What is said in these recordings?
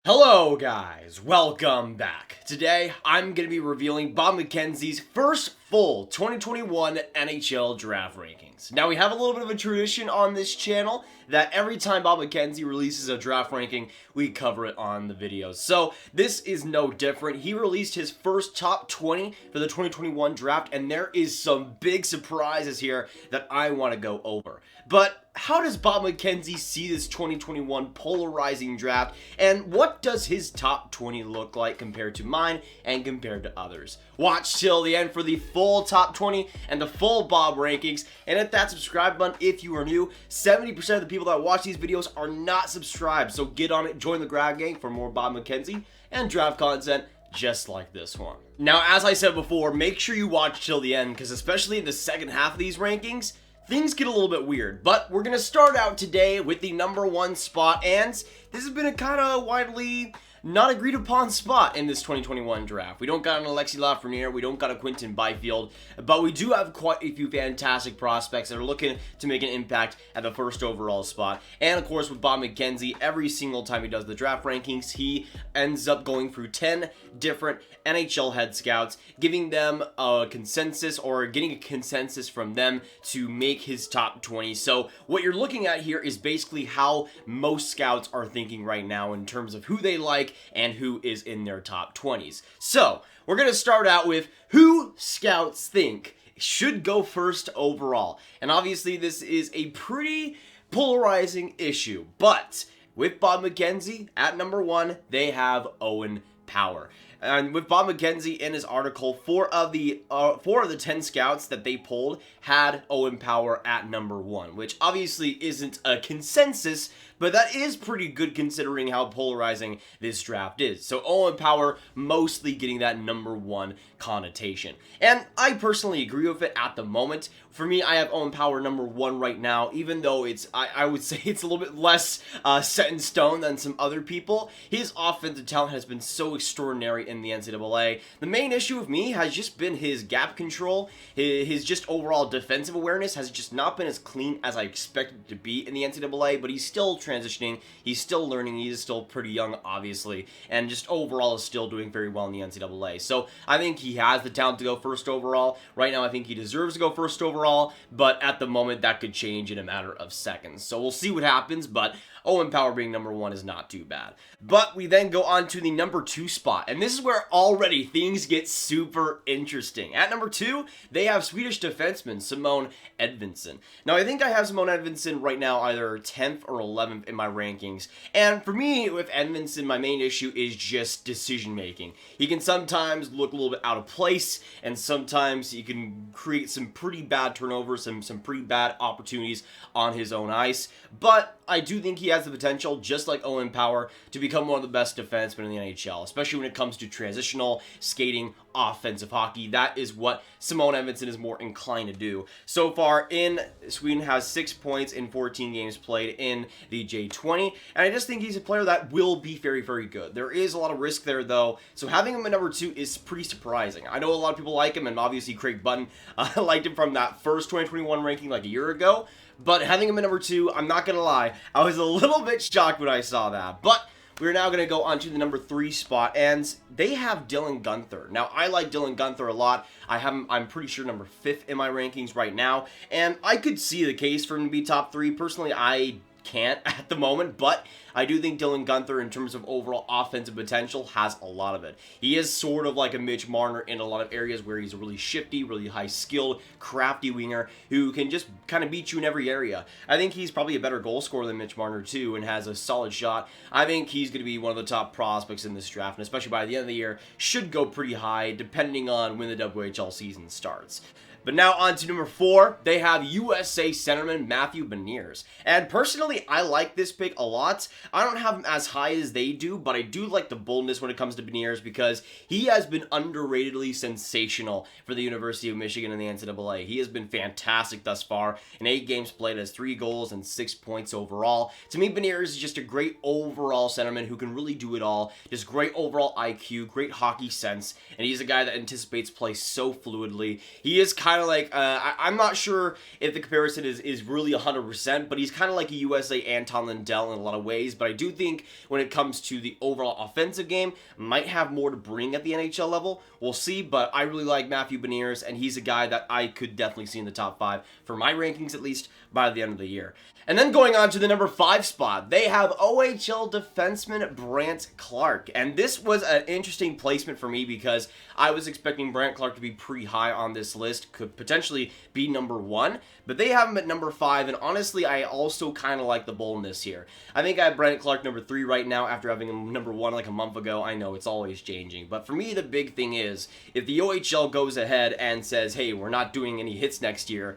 Hello guys, welcome back. Today, I'm going to be revealing Bob McKenzie's first full 2021 NHL draft rankings. Now we have a little bit of a tradition on this channel that every time Bob McKenzie releases a draft ranking, we cover it on the videos. So this is no different. He released his first top 20 for the 2021 draft, and there is some big surprises here that I want to go over. But how does Bob McKenzie see this 2021 polarizing draft, and what does his top 20 look like compared to mine and compared to others? Watch till the end for the full top 20 and the full Bob rankings, and hit that subscribe button if you are new. 70% of the people that watch these videos are not subscribed, so get on it, join the Grab Gang for more Bob McKenzie and draft content just like this one. Now, as I said before, make sure you watch till the end, because especially in the second half of these rankings, things get a little bit weird. But we're going to start out today with the number one spot, and this has been a kind of widely not agreed upon spot in this 2021 draft. We don't got an Alexis Lafreniere, we don't got a Quinton Byfield, but we do have quite a few fantastic prospects that are looking to make an impact at the first overall spot. And of course, with Bob McKenzie, every single time he does the draft rankings, he ends up going through 10 different NHL head scouts, giving them a consensus or getting a consensus from them to make his top 20. So what you're looking at here is basically how most scouts are thinking right now in terms of who they like and who is in their top 20s. So we're going to start out with who scouts think should go first overall. And obviously this is a pretty polarizing issue, but with Bob McKenzie at number one, they have Owen Power. And with Bob McKenzie in his article, four of the 10 scouts that they pulled had Owen Power at number one, which obviously isn't a consensus, but that is pretty good considering how polarizing this draft is. So Owen Power mostly getting that number one connotation. And I personally agree with it at the moment. For me, I have Owen Power number one right now, even though I would say it's a little bit less set in stone than some other people. His offensive talent has been so extraordinary in the NCAA. The main issue with me has just been his gap control. His just overall defensive awareness has just not been as clean as I expected it to be in the NCAA, but he's still transitioning. He's still learning. He's still pretty young, obviously, and just overall is still doing very well in the NCAA. So I think he has the talent to go first overall. Right now, I think he deserves to go first overall, but at the moment, that could change in a matter of seconds. So we'll see what happens, but Owen Power being number one is not too bad. But we then go on to the number two spot, and this is where already things get super interesting. At number two, they have Swedish defenseman Simon Edvinsson. Now, I think I have Simon Edvinsson right now either 10th or 11th in my rankings, and for me, with Edvinsson, my main issue is just decision making. He can sometimes look a little bit out of place, and sometimes he can create some pretty bad turnovers, some pretty bad opportunities on his own ice, but I do think he has the potential, just like Owen Power, to become one of the best defensemen in the NHL, especially when it comes to transitional, skating, offensive hockey. That is what Simon Edvinsson is more inclined to do. So far in Sweden has 6 points in 14 games played in the J20, and I just think he's a player that will be very, very good. There is a lot of risk there, though, so having him at number two is pretty surprising. I know a lot of people like him, and obviously Craig Button liked him from that first 2021 ranking like a year ago, but having him at number two, I'm not going to lie, I was a little bit shocked when I saw that. But we're now going to go on to the number three spot, and they have Dylan Guenther. Now, I like Dylan Guenther a lot. I have him, I'm pretty sure, number 5th in my rankings right now, and I could see the case for him to be top 3. Personally, I can't at the moment, but I do think Dylan Guenther, in terms of overall offensive potential, has a lot of it. He is sort of like a Mitch Marner in a lot of areas where he's a really shifty, really high-skilled, crafty winger who can just kind of beat you in every area. I think he's probably a better goal scorer than Mitch Marner, too, and has a solid shot. I think he's going to be one of the top prospects in this draft, and especially by the end of the year, should go pretty high, depending on when the WHL season starts. But now on to number 4, they have USA centerman Matthew Beniers. And personally, I like this pick a lot. I don't have him as high as they do, but I do like the boldness when it comes to Beniers because he has been underratedly sensational for the University of Michigan in the NCAA. He has been fantastic thus far. In 8 games played, has 3 goals and 6 points overall. To me, Beniers is just a great overall centerman who can really do it all. Just great overall IQ, great hockey sense, and he's a guy that anticipates play so fluidly. He is kind kind of like, I'm not sure if the comparison is really 100%, but he's kind of like a USA Anton Lundell in a lot of ways. But I do think when it comes to the overall offensive game, might have more to bring at the NHL level. We'll see, but I really like Matthew Beniers, and he's a guy that I could definitely see in the top 5 for my rankings, at least by the end of the year. And then going on to the number 5 spot, they have OHL defenseman Brandt Clarke. And this was an interesting placement for me because I was expecting Brandt Clarke to be pretty high on this list, could potentially be number 1, but they have him at number 5, and honestly, I also kind of like the boldness here. I think I have Brandt Clarke number 3 right now after having him number 1 like a month ago. I know it's always changing, but for me, the big thing is, if the OHL goes ahead and says, hey, we're not doing any hits next year,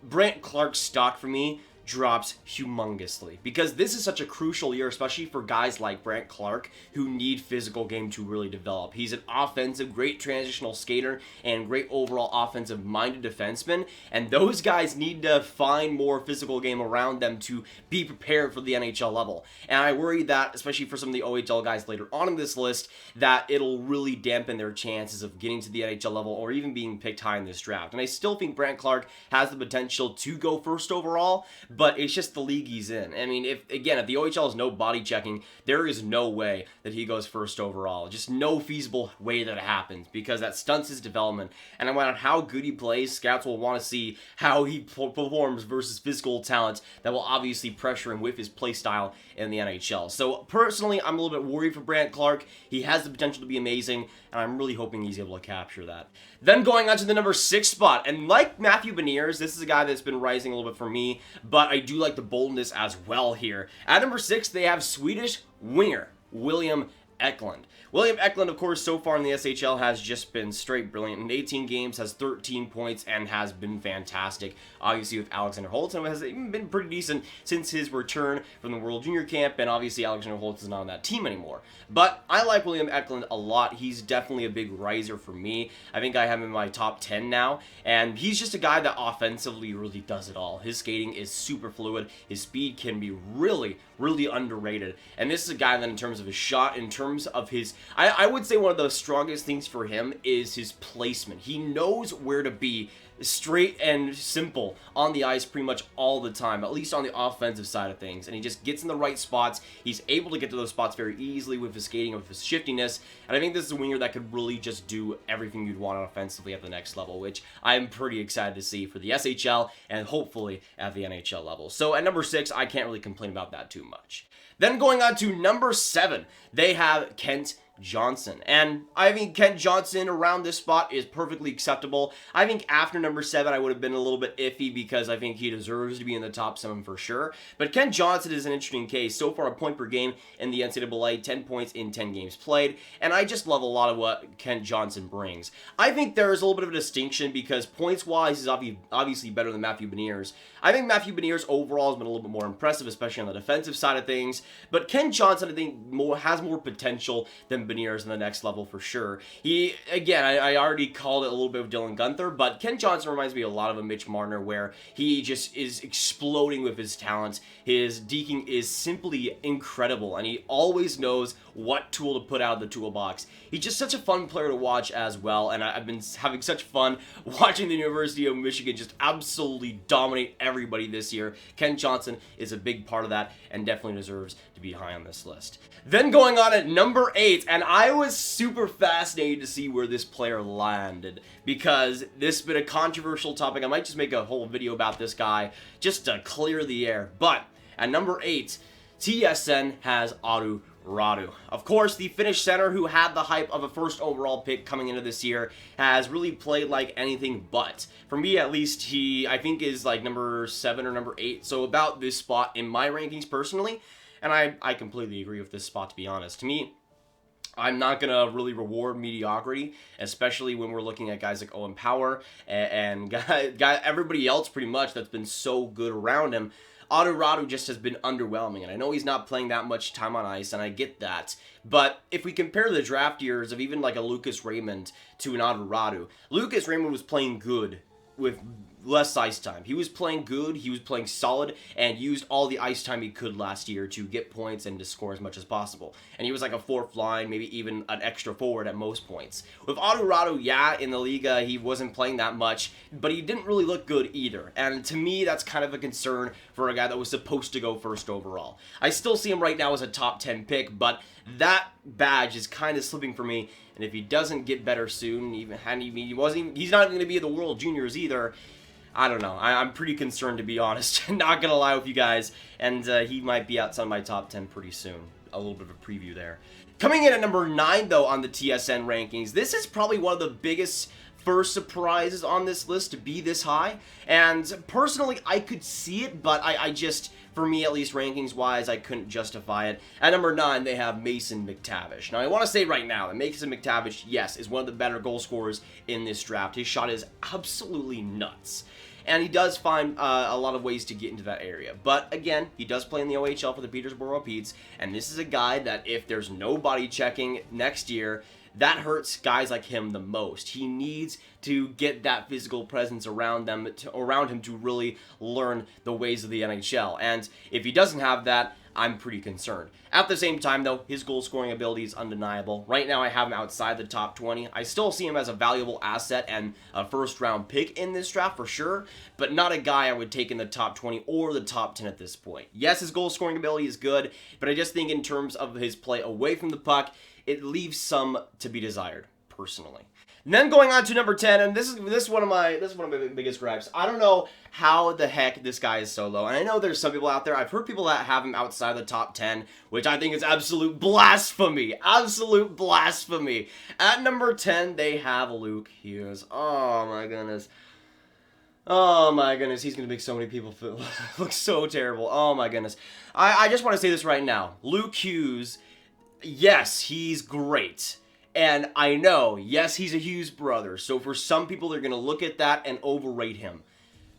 Brandt Clarke's stock for me drops humongously because this is such a crucial year, especially for guys like Brandt Clarke who need physical game to really develop. He's an offensive, great transitional skater and great overall offensive minded defenseman, and those guys need to find more physical game around them to be prepared for the NHL level. And I worry that, especially for some of the OHL guys later on in this list, that it'll really dampen their chances of getting to the NHL level or even being picked high in this draft. And I still think Brandt Clarke has the potential to go first overall, but it's just the league he's in. I mean, if the OHL is no body checking, there is no way that he goes first overall. Just no feasible way that it happens because that stunts his development. And no matter how good he plays, scouts will want to see how he performs versus physical talent that will obviously pressure him with his play style in the NHL. So personally, I'm a little bit worried for Brandt Clarke. He has the potential to be amazing, and I'm really hoping he's able to capture that. Then going on to the number 6 spot, and like Matthew Beniers, this is a guy that's been rising a little bit for me, but I do like the boldness as well here. At number 6, they have Swedish winger William Eklund. William Eklund, of course, so far in the SHL has just been straight brilliant. In 18 games, has 13 points, and has been fantastic. Obviously, with Alexander Holtz, and has even been pretty decent since his return from the World Junior Camp, and obviously Alexander Holtz is not on that team anymore. But I like William Eklund a lot. He's definitely a big riser for me. I think I have him in my top 10 now, and he's just a guy that offensively really does it all. His skating is super fluid. His speed can be really, really underrated. And this is a guy that in terms of his shot, in terms of his I would say one of the strongest things for him is his placement. He knows where to be straight and simple on the ice pretty much all the time, at least on the offensive side of things, and he just gets in the right spots. He's able to get to those spots very easily with his skating, with his shiftiness, and I think this is a winger that could really just do everything you'd want offensively at the next level, which I'm pretty excited to see for the SHL and hopefully at the NHL level. So at number 6, I can't really complain about that too much. Then going on to number 7, they have Kent Johnson. And I think Kent Johnson around this spot is perfectly acceptable. I think after number 7, I would have been a little bit iffy because I think he deserves to be in the top 7 for sure. But Kent Johnson is an interesting case. So far, a point per game in the NCAA, 10 points in 10 games played. And I just love a lot of what Kent Johnson brings. I think there is a little bit of a distinction because points-wise, he's obviously better than Matthew Beniers. I think Matthew Beniers overall has been a little bit more impressive, especially on the defensive side of things. But Kent Johnson, I think, has more potential than Beniers in the next level for sure. He, again, I already called it a little bit of Dylan Guenther, but Kent Johnson reminds me a lot of a Mitch Marner, where he just is exploding with his talents. His deking is simply incredible, and he always knows what tool to put out of the toolbox. He's just such a fun player to watch as well, and I've been having such fun watching the University of Michigan just absolutely dominate everybody this year. Kent Johnson is a big part of that and definitely deserves to be high on this list. Then going on at number 8, and I was super fascinated to see where this player landed because this has been a controversial topic. I might just make a whole video about this guy just to clear the air. But at number 8, TSN has Aatu. Of course, the Finnish center who had the hype of a first overall pick coming into this year has really played like anything but. For me, at least, he, I think, is like number 7 or number 8, so about this spot in my rankings personally, and I completely agree with this spot, to be honest. To me, I'm not going to really reward mediocrity, especially when we're looking at guys like Owen Power and everybody else pretty much that's been so good around him. Aatu just has been underwhelming, and I know he's not playing that much time on ice, and I get that. But if we compare the draft years of even like a Lucas Raymond to an Aatu, Lucas Raymond was playing good with less ice time. He was playing good, he was playing solid, and used all the ice time he could last year to get points and to score as much as possible. And he was like a fourth line, maybe even an extra forward at most points. With Aatu, yeah, in the Liga, he wasn't playing that much, but he didn't really look good either. And to me, that's kind of a concern for a guy that was supposed to go first overall. I still see him right now as a top 10 pick, but that badge is kind of slipping for me. And if he doesn't get better soon, he's not going to be in the World Juniors either. I don't know. I'm pretty concerned, to be honest. Not going to lie with you guys. And he might be outside my top 10 pretty soon. A little bit of a preview there. Coming in at number 9, though, on the TSN rankings, this is probably one of the biggest first surprises on this list to be this high. And personally, I could see it, but I just, for me at least, rankings-wise, I couldn't justify it. At number 9, they have Mason McTavish. Now, I want to say right now that Mason McTavish, yes, is one of the better goal scorers in this draft. His shot is absolutely nuts. And he does find a lot of ways to get into that area. But, again, he does play in the OHL for the Peterborough Petes, and this is a guy that if there's no body checking next year, that hurts guys like him the most. He needs to get that physical presence around him to really learn the ways of the NHL. And if he doesn't have that, I'm pretty concerned. At the same time, though, his goal-scoring ability is undeniable. Right now, I have him outside the top 20. I still see him as a valuable asset and a first-round pick in this draft for sure, but not a guy I would take in the top 20 or the top 10 at this point. Yes, his goal-scoring ability is good, but I just think in terms of his play away from the puck, it leaves some to be desired, personally. And then going on to number 10, and this is one of my biggest gripes. I don't know how the heck this guy is so low. And I know there's some people out there, I've heard people that have him outside the top 10, which I think is absolute blasphemy. Absolute blasphemy. At number 10, they have Luke Hughes. Oh my goodness. Oh my goodness, he's going to make so many people look so terrible. Oh my goodness. I just want to say this right now. Luke Hughes, yes, he's great. And I know, yes, he's a Hughes brother, so for some people, they're going to look at that and overrate him.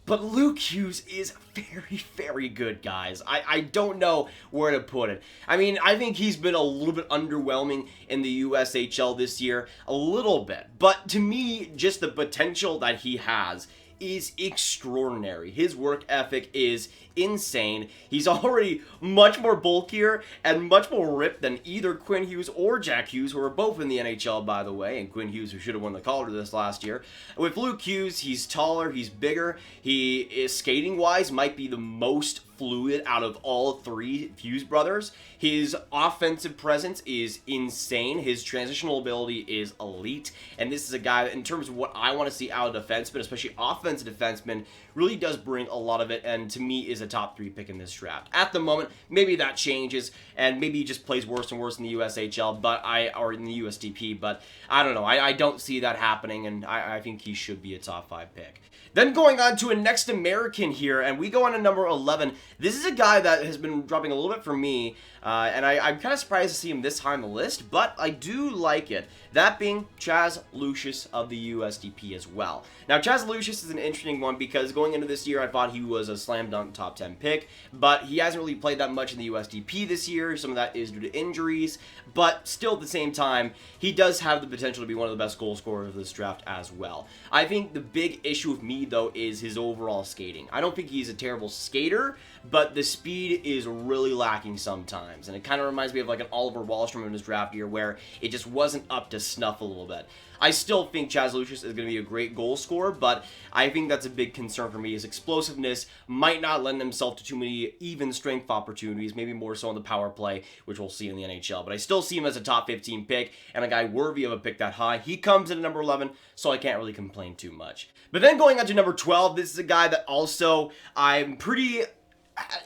But Luke Hughes is very, very good, guys. I don't know where to put it. I mean, I think he's been a little bit underwhelming in the USHL this year, a little bit. But to me, just the potential that he has is extraordinary. His work ethic is insane. He's already much more bulkier and much more ripped than either Quinn Hughes or Jack Hughes, who are both in the NHL, by the way, and Quinn Hughes, who should have won the Calder this last year. With Luke Hughes, he's taller, he's bigger, he is skating-wise might be the most fluid out of all three Hughes brothers. His offensive presence is insane. His transitional ability is elite. And this is a guy that, in terms of what I want to see out of defensemen, especially offensive defensemen, really does bring a lot of it, and to me is a top 3 pick in this draft. At the moment, maybe that changes, and maybe he just plays worse and worse in the USHL, or in the USDP, but I don't know. I don't see that happening, and I think he should be a top 5 pick. Then going on to a next American here, and we go on to number 11. This is a guy that has been dropping a little bit for me, and I'm kind of surprised to see him this high on the list, but I do like it. That being Chaz Lucius of the USDP as well. Now, Chaz Lucius is an interesting one because going into this year, I thought he was a slam dunk top 10 pick, but he hasn't really played that much in the USDP this year. Some of that is due to injuries, but still at the same time, he does have the potential to be one of the best goal scorers of this draft as well. I think the big issue with me, though, is his overall skating. I don't think he's a terrible skater, but the speed is really lacking sometimes, and it kind of reminds me of like an Oliver Wallstrom in his draft year where it just wasn't up to snuff a little bit. I still think Chaz Lucius is going to be a great goal scorer, but I think that's a big concern for me. His explosiveness might not lend himself to too many even strength opportunities, maybe more so on the power play, which we'll see in the NHL. But I still see him as a top 15 pick and a guy worthy of a pick that high. He comes in at number 11, so I can't really complain too much. But then going on to number 12, this is a guy that also I'm pretty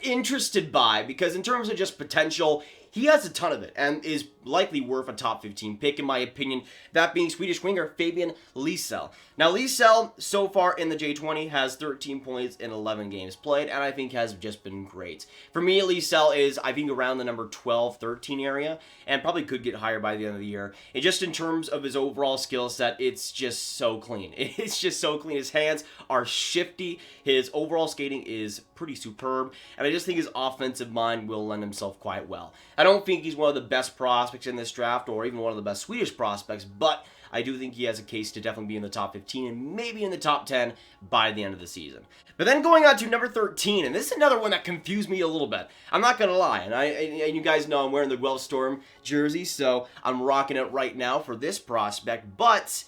interested by, because in terms of just potential, he has a ton of it and is likely worth a top 15 pick in my opinion, that being Swedish winger Fabian Lysell. Now Lysell, so far in the J20, has 13 points in 11 games played, and I think has just been great. For me, Lysell is, I think, around the number 12-13 area, and probably could get higher by the end of the year. And just in terms of his overall skill set, it's just so clean. It's just so clean. His hands are shifty. His overall skating is pretty superb, and I just think his offensive mind will lend himself quite well. I don't think he's one of the best prospects prospects in this draft, or even one of the best Swedish prospects, but I do think he has a case to definitely be in the top 15 and maybe in the top 10 by the end of the season. But then going on to number 13, and this is another one that confused me a little bit. I'm not going to lie, and you guys know I'm wearing the Guelph Storm jersey, so I'm rocking it right now for this prospect, but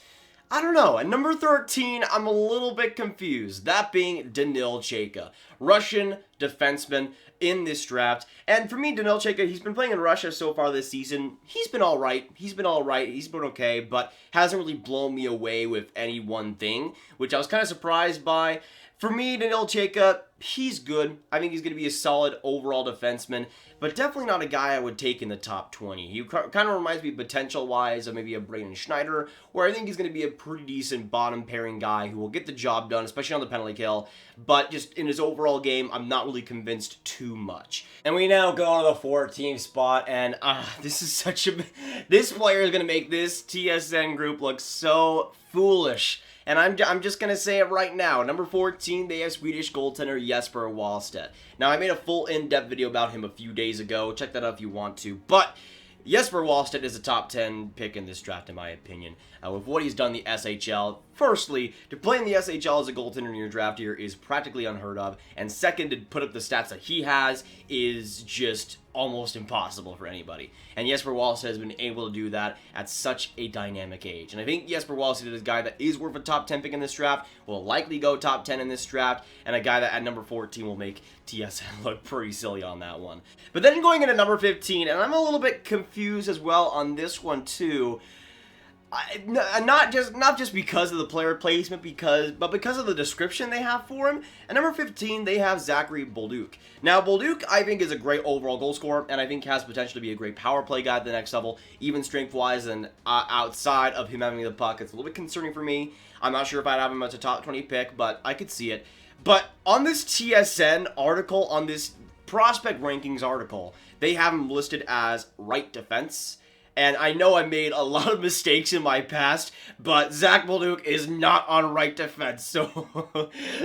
I don't know. At number 13, I'm a little bit confused. That being Daniil Chayka, Russian defenseman in this draft. And for me, Daniil Chayka, he's been playing in Russia so far this season. He's been all right. He's been okay, but hasn't really blown me away with any one thing, which I was kind of surprised by. For me, Daniil Chayka, he's good. I think he's going to be a solid overall defenseman, but definitely not a guy I would take in the top 20. He kind of reminds me potential-wise of maybe a Braden Schneider, where I think he's going to be a pretty decent bottom-pairing guy who will get the job done, especially on the penalty kill, but just in his overall game, I'm not really convinced too much. And we now go on to the 14th spot, and this is such a... This player is going to make this TSN group look so foolish. And I'm just going to say it right now. Number 14, they have Swedish goaltender Jesper Wallstedt. Now, I made a full in-depth video about him a few days ago. Check that out if you want to. But Jesper Wallstedt is a top 10 pick in this draft, in my opinion. With what he's done in the SHL, firstly, to play in the SHL as a goaltender in your draft year is practically unheard of. And second, to put up the stats that he has is just almost impossible for anybody. And Jesper Wallstedt has been able to do that at such a dynamic age. And I think Jesper Wallstedt is a guy that is worth a top 10 pick in this draft, will likely go top 10 in this draft, and a guy that at number 14 will make TSN look pretty silly on that one. But then going into number 15, and I'm a little bit confused as well on this one too. Not just because of the player placement, but because of the description they have for him. At number 15, they have Zachary Bourgault. Now, Bourgault, I think, is a great overall goal scorer, and I think has potential to be a great power play guy at the next level, even strength-wise and outside of him having the puck. It's a little bit concerning for me. I'm not sure if I'd have him as a top 20 pick, but I could see it. But on this TSN article, on this prospect rankings article, they have him listed as right defense. And I know I made a lot of mistakes in my past, but Zach Bourgault is not on right defense, so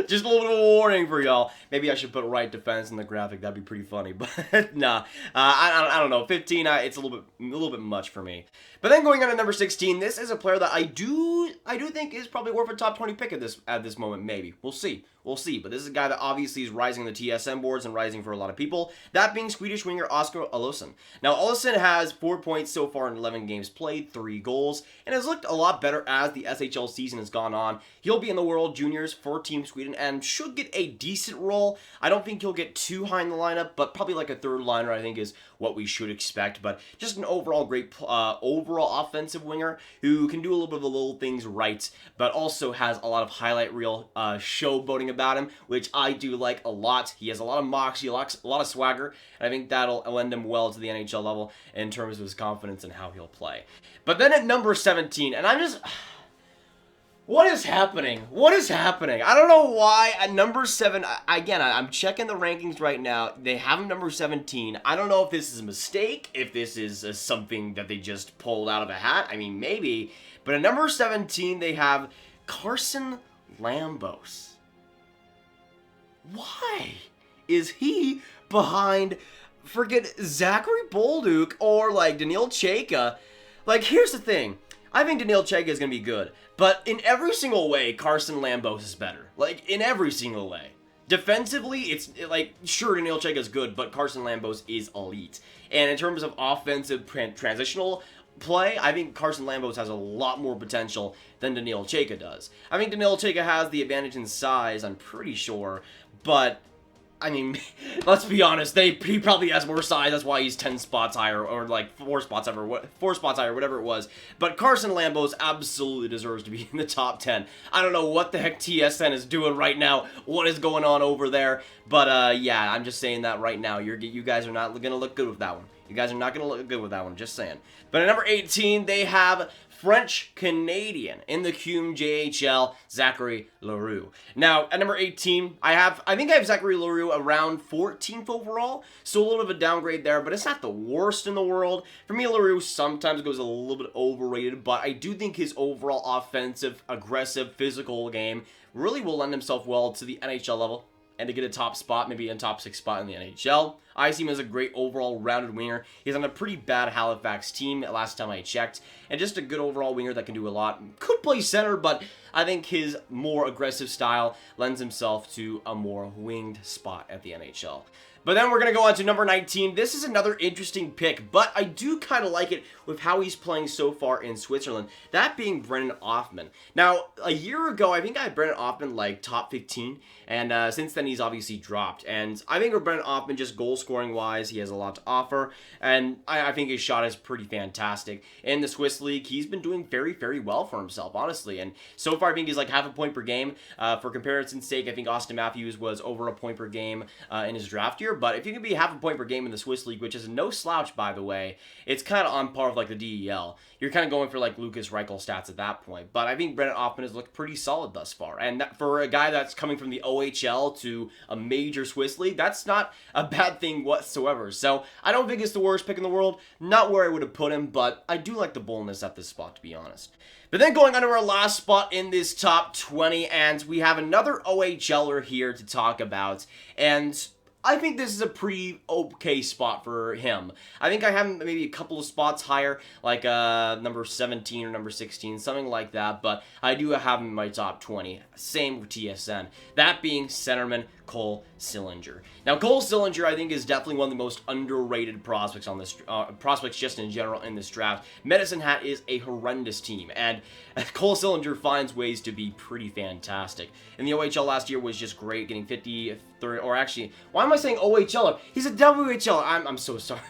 just a little bit of a warning for y'all. Maybe I should put right defense in the graphic. That'd be pretty funny, but nah. I don't know. 15, it's a little bit much for me. But then going on to number 16, this is a player that I do think is probably worth a top 20 pick at this moment. Maybe we'll see. But this is a guy that obviously is rising the TSN boards and rising for a lot of people. That being Swedish winger Oskar Olausson. Now, Olausson has 4 points so far in 11 games played, 3 goals, and has looked a lot better as the SHL season has gone on. He'll be in the World Juniors for Team Sweden and should get a decent role. I don't think he'll get too high in the lineup, but probably like a third liner I think is what we should expect. But just an overall great overall offensive winger who can do a little bit of the little things right, but also has a lot of highlight reel showboating about him, which I do like a lot. He has a lot of moxie, a lot of swagger, and I think that'll lend him well to the NHL level in terms of his confidence and how he'll play. But then at number 17, and I'm just... What is happening? I don't know why at number 7, again, I'm checking the rankings right now. They have him number 17. I don't know if this is a mistake, if this is something that they just pulled out of a hat. I mean, maybe. But at number 17, they have Carson Lambos. Why is he behind Zachary Bourgault or like Daniil Chayka? Like, here's the thing. I think Daniil Chayka is going to be good, but in every single way, Carson Lambos is better. Like, in every single way. Defensively, sure, Daniil Chayka is good, but Carson Lambos is elite. And in terms of offensive transitional play, I think Carson Lambos has a lot more potential than Daniil Chayka does. I think Daniil Chayka has the advantage in size, I'm pretty sure, but I mean, let's be honest, he probably has more size, that's why he's 10 spots higher, or like 4 spots higher, whatever it was. But Carson Lambos absolutely deserves to be in the top 10. I don't know what the heck TSN is doing right now, what is going on over there, but yeah, I'm just saying that right now. You guys are not going to look good with that one. You guys are not going to look good with that one, just saying. But at number 18, they have French-Canadian in the QMJHL, Zachary Leroux. Now, at number 18, I think I have Zachary Leroux around 14th overall, so a little bit of a downgrade there, but it's not the worst in the world. For me, Leroux sometimes goes a little bit overrated, but I do think his overall offensive, aggressive, physical game really will lend himself well to the NHL level and to get a top spot, maybe a top 6 spot in the NHL. I see him as a great overall rounded winger. He's on a pretty bad Halifax team last time I checked, and just a good overall winger that can do a lot. Could play center, but I think his more aggressive style lends himself to a more winged spot at the NHL. But then we're going to go on to number 19. This is another interesting pick, but I do kind of like it with how he's playing so far in Switzerland, that being Brennan Othmann. Now, a year ago, I think I had Brennan Othmann like top 15, and since then he's obviously dropped. And I think with Brennan Othmann, just goal-scoring wise, he has a lot to offer, and I think his shot is pretty fantastic. In the Swiss League, he's been doing very, very well for himself, honestly, and so far I think he's like half a point per game. For comparison's sake, I think Austin Matthews was over a point per game in his draft year. But if you can be half a point per game in the Swiss League, which is no slouch, by the way, it's kind of on par with like the DEL. You're kind of going for like Lucas Reichel stats at that point. But I think Brennan Othmann has looked pretty solid thus far. And that, for a guy that's coming from the OHL to a major Swiss League, that's not a bad thing whatsoever. So I don't think it's the worst pick in the world. Not where I would have put him, but I do like the boldness at this spot, to be honest. But then going on to our last spot in this top 20, and we have another OHLer here to talk about. And I think this is a pretty okay spot for him. I think I have him maybe a couple of spots higher, like number 17 or number 16, something like that, but I do have him in my top 20. Same with TSN. That being centerman Cole Sillinger. Now, Cole Sillinger, I think, is definitely one of the most underrated prospects on this prospects just in general in this draft. Medicine Hat is a horrendous team, and Cole Sillinger finds ways to be pretty fantastic. In the OHL last year was just great, getting 50, 30, or actually, why am I saying OHLer? He's a WHLer. I'm so sorry.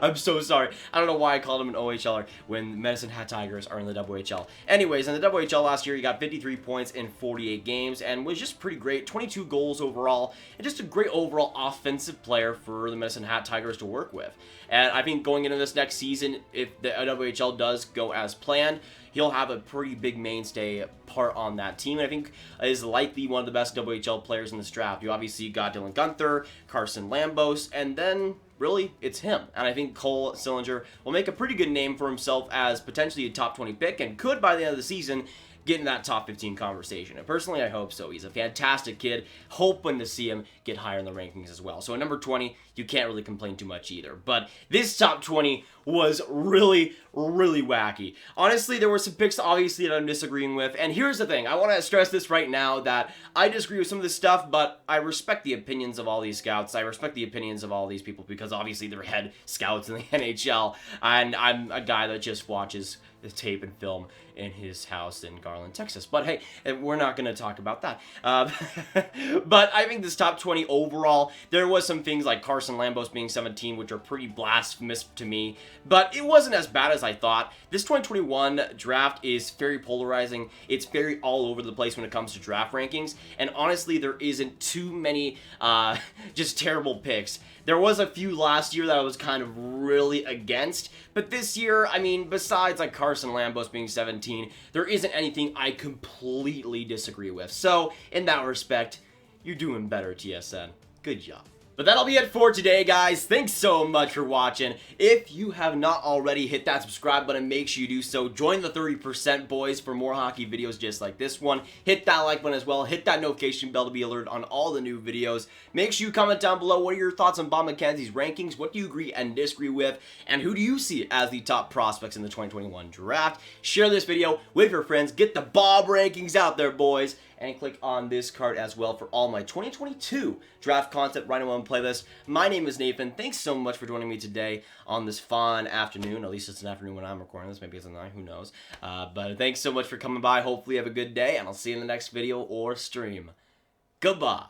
I'm so sorry. I don't know why I called him an OHLer when Medicine Hat Tigers are in the WHL. Anyways, in the WHL last year, he got 53 points in 48 games and was just pretty great. 22 goals overall, and just a great overall offensive player for the Medicine Hat Tigers to work with. And I think going into this next season, if the WHL does go as planned, he'll have a pretty big mainstay part on that team, and I think is likely one of the best WHL players in this draft. You obviously got Dylan Guenther, Carson Lambos, and then really, it's him. And I think Cole Sillinger will make a pretty good name for himself as potentially a top 20 pick, and could, by the end of the season, get in that top 15 conversation. And personally, I hope so. He's a fantastic kid. Hoping to see him get higher in the rankings as well. So at number 20, you can't really complain too much either. But this top 20 was really, really wacky. Honestly, there were some picks, obviously, that I'm disagreeing with. And here's the thing. I want to stress this right now, that I disagree with some of this stuff, but I respect the opinions of all these scouts. I respect the opinions of all these people because obviously they're head scouts in the NHL. And I'm a guy that just watches the tape and film in his house in Garland, Texas. But hey, we're not going to talk about that. But I think this top 20 overall, there was some things like Carson Lambos being 17, which are pretty blasphemous to me. But it wasn't as bad as I thought. This 2021 draft is very polarizing. It's very all over the place when it comes to draft rankings. And honestly, there isn't too many just terrible picks. There was a few last year that I was kind of really against, but this year, I mean, besides like Carson Lambos being 17, there isn't anything I completely disagree with. So, in that respect, you're doing better, TSN. Good job. But that'll be it for today, guys. Thanks so much for watching. If you have not already, hit that subscribe button. Make sure you do so. Join the 30%, boys, for more hockey videos just like this one. Hit that like button as well. Hit that notification bell to be alerted on all the new videos. Make sure you comment down below. What are your thoughts on Bob McKenzie's rankings? What do you agree and disagree with? And who do you see as the top prospects in the 2021 draft? Share this video with your friends. Get the Bob rankings out there, boys. And click on this card as well for all my 2022 draft content right on playlist. My name is Nathan. Thanks so much for joining me today on this fun afternoon. At least it's an afternoon when I'm recording this. Maybe it's a night. Who knows? But thanks so much for coming by. Hopefully you have a good day, and I'll see you in the next video or stream. Goodbye.